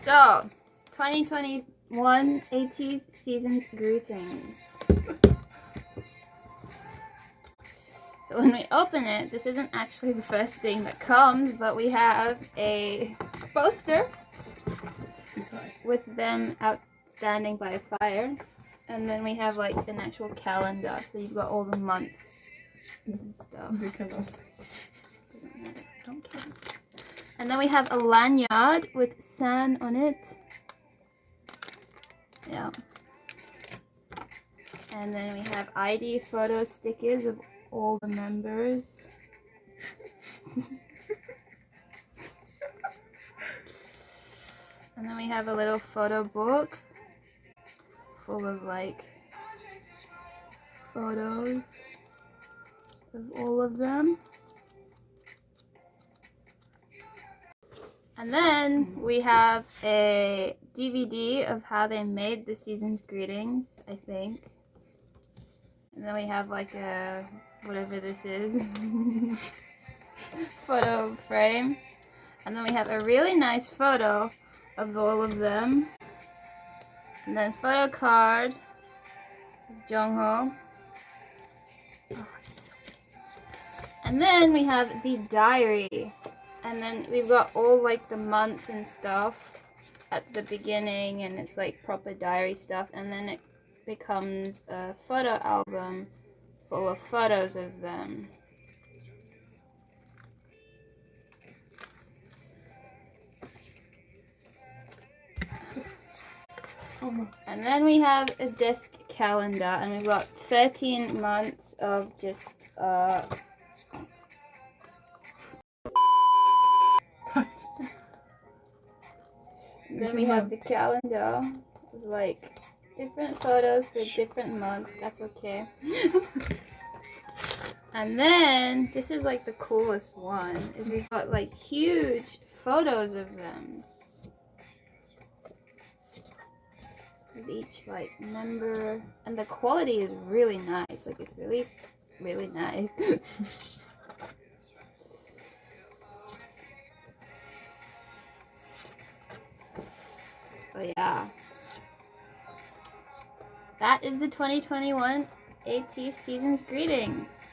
So, 2021 ATEEZ Season's Greetings. So when we open it, this isn't actually the first thing that comes, but we have a poster with them out standing by a fire. And then we have like an actual calendar, so you've got all the months and stuff. Doesn't matter, don't care. And then we have a lanyard with sand on it. Yeah. And then we have ID photo stickers of all the members. And then we have a little photo book full of like photos of all of them. And then we have a DVD of how they made the season's greetings, I think. And then we have like a, whatever this is, photo frame. And then we have a really nice photo of all of them. And then photo card of Jongho. Oh, it's so big. And then we have the diary. And then we've got all like the months and stuff at the beginning, and it's like proper diary stuff. And then it becomes a photo album full of photos of them. And then we have a disc calendar, and we've got 13 months of just then we have the calendar with like different photos for different months. That's okay. And then this is like the coolest one, is we've got like huge photos of them with each like member, and the quality is really nice. Like it's really, really nice. So yeah, that is the 2021 ATEEZ Season's Greetings.